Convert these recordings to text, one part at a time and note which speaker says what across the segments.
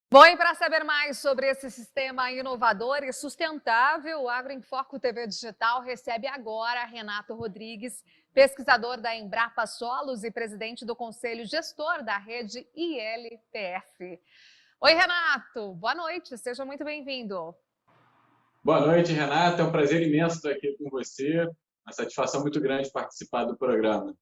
Speaker 1: Bom, e para saber mais sobre esse sistema inovador e sustentável, o Agro em Foco TV Digital recebe agora Renato Rodrigues, pesquisador da Embrapa Solos e presidente do Conselho Gestor da rede ILPF. Oi, Renato, boa noite, seja muito bem-vindo.
Speaker 2: Boa noite, Renata. É um prazer imenso estar aqui com você. Uma satisfação muito grande participar do programa.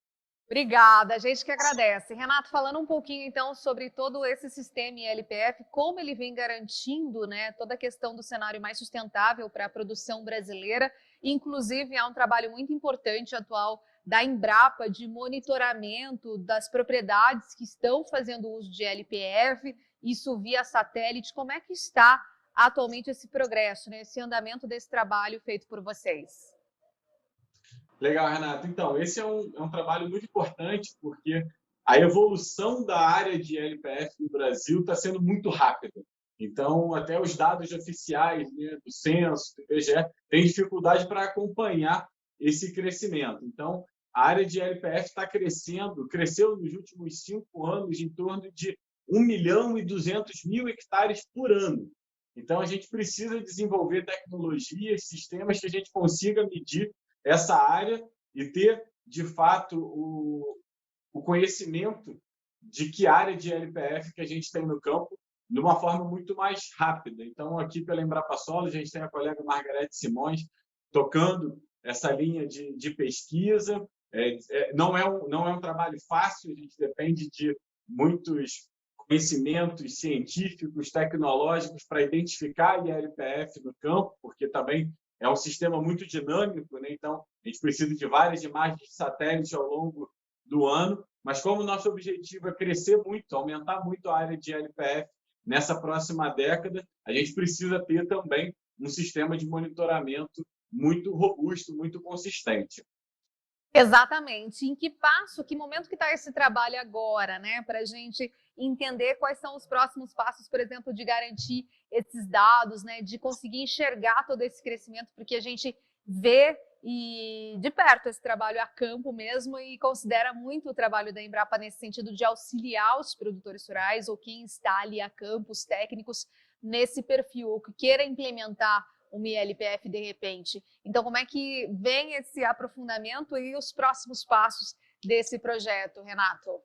Speaker 1: Obrigada, a gente que agradece. Renato, falando um pouquinho então sobre todo esse sistema ILPF, como ele vem garantindo, né, toda a questão do cenário mais sustentável para a produção brasileira, inclusive há um trabalho muito importante atual da Embrapa de monitoramento das propriedades que estão fazendo uso de ILPF, isso via satélite. Como é que está atualmente esse progresso, né, esse andamento desse trabalho feito por vocês?
Speaker 2: Legal, Renato. Então, esse é um trabalho muito importante porque a evolução da área de LPF no Brasil está sendo muito rápida. Então, até os dados oficiais, né, do Censo, do IBGE, têm dificuldade para acompanhar esse crescimento. Então, a área de LPF está crescendo, cresceu nos últimos 5 anos em torno de 1.200.000 hectares por ano. Então, a gente precisa desenvolver tecnologias, sistemas que a gente consiga medir essa área e ter, de fato, o conhecimento de que área de LPF que a gente tem no campo de uma forma muito mais rápida. Então, aqui pela Embrapa Solo, a gente tem a colega Margarete Simões tocando essa linha de pesquisa. Não é um trabalho fácil, a gente depende de muitos conhecimentos científicos, tecnológicos para identificar a ILPF no campo, porque também é um sistema muito dinâmico, né? Então a gente precisa de várias imagens de satélite ao longo do ano, mas como o nosso objetivo é crescer muito, aumentar muito a área de LPF nessa próxima década, a gente precisa ter também um sistema de monitoramento muito robusto, muito consistente.
Speaker 1: Exatamente. Em que passo, que momento que está esse trabalho agora, né? Para a gente entender quais são os próximos passos, por exemplo, de garantir esses dados, né? De conseguir enxergar todo esse crescimento, porque a gente vê e de perto esse trabalho a campo mesmo e considera muito o trabalho da Embrapa nesse sentido de auxiliar os produtores rurais ou quem está ali a campo, os técnicos, nesse perfil, ou que queira implementar uma ILPF de repente. Então, como é que vem esse aprofundamento e os próximos passos desse projeto, Renato?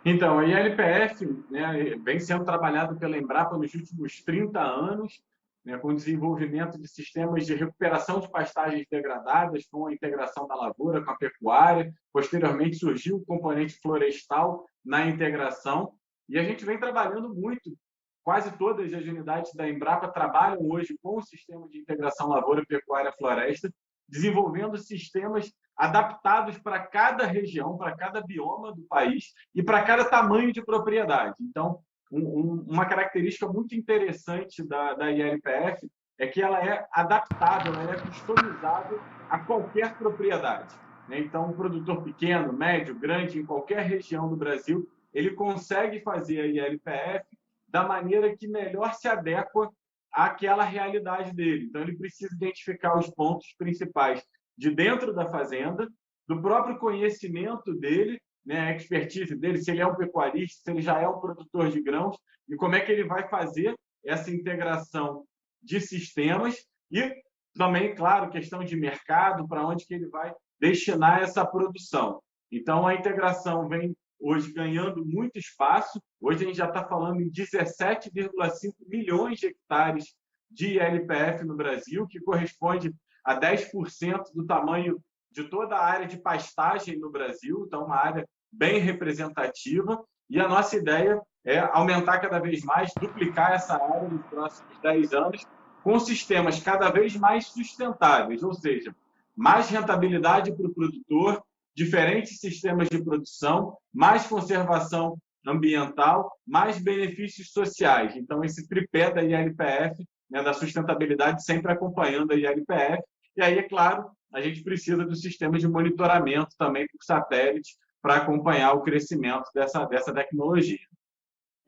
Speaker 2: Então, a ILPF, né, vem sendo trabalhado pela Embrapa nos últimos 30 anos, né, com o desenvolvimento de sistemas de recuperação de pastagens degradadas, com a integração da lavoura com a pecuária. Posteriormente, surgiu o componente florestal na integração. E a gente vem trabalhando muito. Quase todas as unidades da Embrapa trabalham hoje com o sistema de integração lavoura, pecuária, floresta, desenvolvendo sistemas adaptados para cada região, para cada bioma do país e para cada tamanho de propriedade. Então, uma característica muito interessante da ILPF é que ela é adaptável, ela é customizável a qualquer propriedade. Então, um produtor pequeno, médio, grande, em qualquer região do Brasil, ele consegue fazer a ILPF da maneira que melhor se adequa àquela realidade dele. Então, ele precisa identificar os pontos principais de dentro da fazenda, do próprio conhecimento dele, né, a expertise dele, se ele é um pecuarista, se ele já é um produtor de grãos, e como é que ele vai fazer essa integração de sistemas e também, claro, questão de mercado, para onde que ele vai destinar essa produção. Então, a integração vem hoje ganhando muito espaço. Hoje a gente já está falando em 17,5 milhões de hectares de LPF no Brasil, que corresponde a 10% do tamanho de toda a área de pastagem no Brasil, então uma área bem representativa, e a nossa ideia é aumentar cada vez mais, duplicar essa área nos próximos 10 anos, com sistemas cada vez mais sustentáveis, ou seja, mais rentabilidade para o produtor, diferentes sistemas de produção, mais conservação ambiental, mais benefícios sociais. Então, esse tripé da ILPF, né, da sustentabilidade, sempre acompanhando a ILPF. E aí, é claro, a gente precisa do sistema de monitoramento também por satélite para acompanhar o crescimento dessa tecnologia.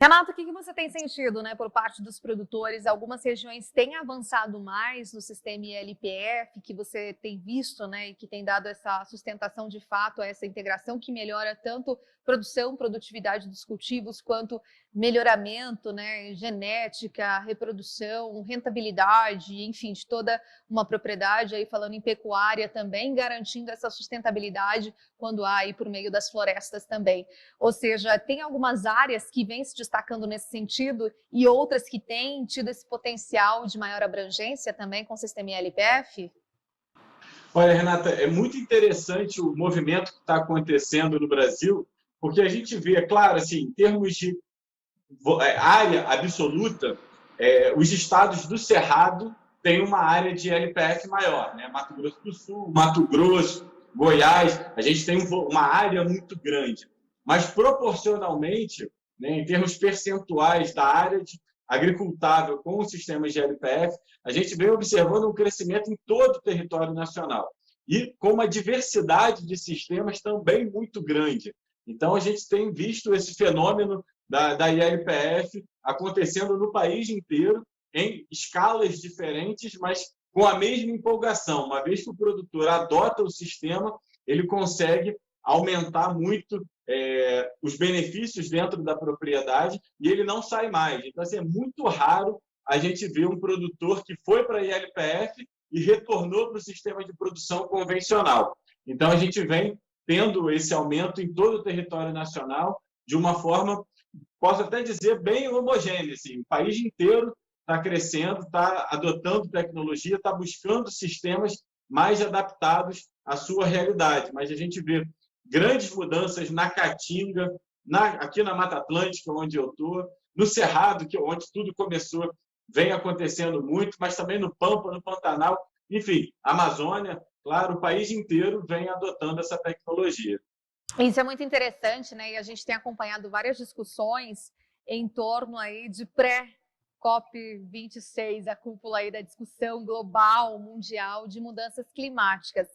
Speaker 1: Renato, o que você tem sentido, né, por parte dos produtores? Algumas regiões têm avançado mais no sistema ILPF, que você tem visto, né, e que tem dado essa sustentação de fato, essa integração que melhora tanto produção, produtividade dos cultivos, quanto melhoramento, né, genética, reprodução, rentabilidade, enfim, de toda uma propriedade, aí falando em pecuária também, garantindo essa sustentabilidade quando há aí por meio das florestas também. Ou seja, tem algumas áreas que vêm se destacando nesse sentido e outras que têm tido esse potencial de maior abrangência também com o sistema ILPF?
Speaker 2: Olha, Renata, é muito interessante o movimento que está acontecendo no Brasil, porque a gente vê, é claro, assim, em termos de área absoluta, os estados do Cerrado têm uma área de LPF maior, né? Mato Grosso do Sul, Mato Grosso, Goiás, a gente tem uma área muito grande. Mas, proporcionalmente, né, em termos percentuais da área agricultável com os sistemas de LPF, a gente vem observando um crescimento em todo o território nacional e com uma diversidade de sistemas também muito grande. Então, a gente tem visto esse fenômeno da ILPF acontecendo no país inteiro, em escalas diferentes, mas com a mesma empolgação. Uma vez que o produtor adota o sistema, ele consegue aumentar muito os benefícios dentro da propriedade e ele não sai mais. Então, assim, é muito raro a gente ver um produtor que foi para a ILPF e retornou para o sistema de produção convencional. Então, a gente vem tendo esse aumento em todo o território nacional de uma forma, posso até dizer, bem homogênea. Assim, o país inteiro está crescendo, está adotando tecnologia, está buscando sistemas mais adaptados à sua realidade. Mas a gente vê grandes mudanças na Caatinga, aqui na Mata Atlântica, onde eu estou, no Cerrado, que é onde tudo começou, vem acontecendo muito, mas também no Pampa, no Pantanal, enfim, Amazônia, claro, o país inteiro vem adotando essa tecnologia.
Speaker 1: Isso é muito interessante, né? E a gente tem acompanhado várias discussões em torno aí de pré-COP26, a cúpula aí da discussão global, mundial de mudanças climáticas.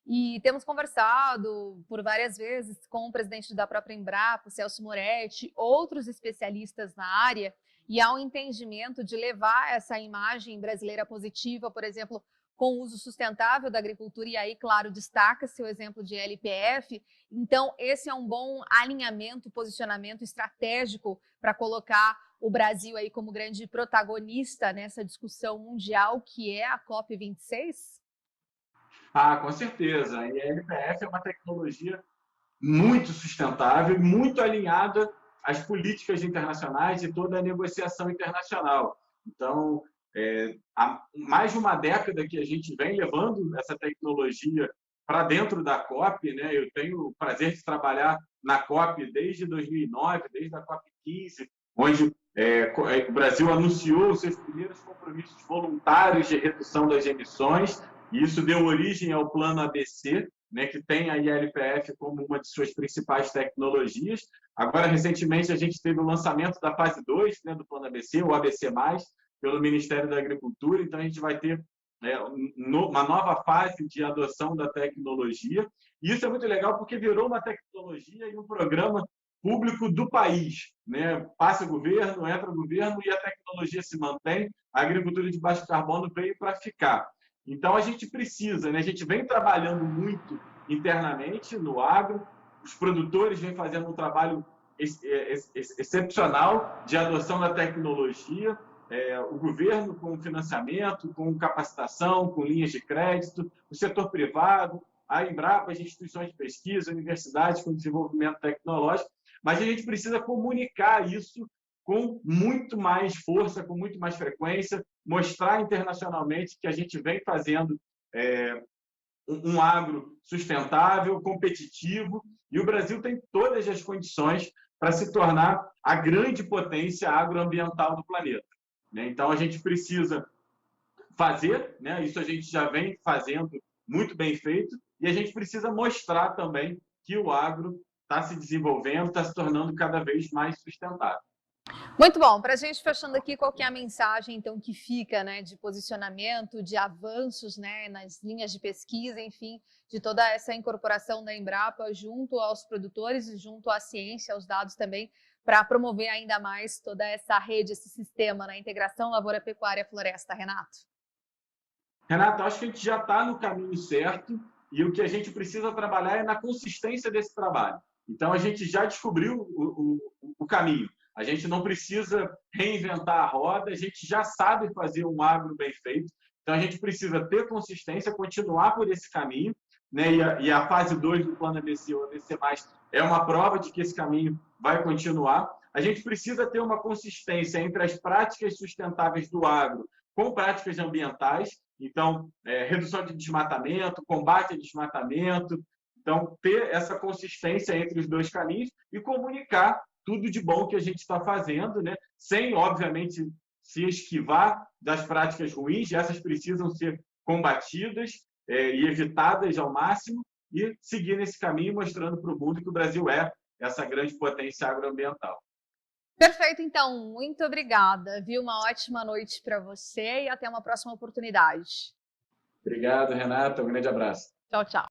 Speaker 1: E temos conversado por várias vezes com o presidente da própria Embrapa, Celso Moretti, outros especialistas na área, e há um entendimento de levar essa imagem brasileira positiva, por exemplo, com o uso sustentável da agricultura, e aí, claro, destaca-se o exemplo de LPF. Então, esse é um bom alinhamento, posicionamento estratégico para colocar o Brasil aí como grande protagonista nessa discussão mundial que é a COP26?
Speaker 2: Ah, com certeza. E a LPF é uma tecnologia muito sustentável e muito alinhada às políticas internacionais e toda a negociação internacional. Então, há mais de uma década que a gente vem levando essa tecnologia para dentro da COP, né? Eu tenho o prazer de trabalhar na COP desde 2009, desde a COP 15, onde o Brasil anunciou os seus primeiros compromissos voluntários de redução das emissões, e isso deu origem ao Plano ABC, né, que tem a ILPF como uma de suas principais tecnologias. Agora, recentemente, a gente teve o lançamento da fase 2, né, do Plano ABC, o ABC+, pelo Ministério da Agricultura. Então, a gente vai ter uma nova fase de adoção da tecnologia. E isso é muito legal porque virou uma tecnologia e um programa público do país, né? Passa governo, entra governo e a tecnologia se mantém. A agricultura de baixo carbono veio para ficar. Então, a gente precisa, né? A gente vem trabalhando muito internamente no agro, os produtores vêm fazendo um trabalho excepcional de adoção da tecnologia, o governo com financiamento, com capacitação, com linhas de crédito, o setor privado, a Embrapa, as instituições de pesquisa, universidades com desenvolvimento tecnológico, mas a gente precisa comunicar isso com muito mais força, com muito mais frequência, mostrar internacionalmente que a gente vem fazendo um agro sustentável, competitivo, e o Brasil tem todas as condições para se tornar a grande potência agroambiental do planeta. Então, a gente precisa fazer, né? Isso a gente já vem fazendo muito bem feito, e a gente precisa mostrar também que o agro está se desenvolvendo, está se tornando cada vez mais sustentável.
Speaker 1: Muito bom, para a gente fechando aqui, qual que é a mensagem então que fica, né, de posicionamento, de avanços, né, nas linhas de pesquisa, enfim, de toda essa incorporação da Embrapa junto aos produtores e junto à ciência, aos dados também, para promover ainda mais toda essa rede, esse sistema, na integração lavoura, pecuária, floresta, Renato?
Speaker 2: Renato, acho que a gente já está no caminho certo e o que a gente precisa trabalhar é na consistência desse trabalho. Então, a gente já descobriu o caminho. A gente não precisa reinventar a roda, a gente já sabe fazer um agro bem feito. Então, a gente precisa ter consistência, continuar por esse caminho, né? E a fase 2 do Plano ABC, o ABC+, é uma prova de que esse caminho vai continuar. A gente precisa ter uma consistência entre as práticas sustentáveis do agro com práticas ambientais, então, redução de desmatamento, combate a desmatamento. Então, ter essa consistência entre os dois caminhos e comunicar tudo de bom que a gente está fazendo, né? Sem, obviamente, se esquivar das práticas ruins, essas precisam ser combatidas e evitadas ao máximo, e seguir nesse caminho, mostrando para o mundo que o Brasil é essa grande potência agroambiental.
Speaker 1: Perfeito, então. Muito obrigada. Viu? Uma ótima noite para você e até uma próxima oportunidade.
Speaker 2: Obrigado, Renata. Um grande abraço.
Speaker 1: Tchau, tchau.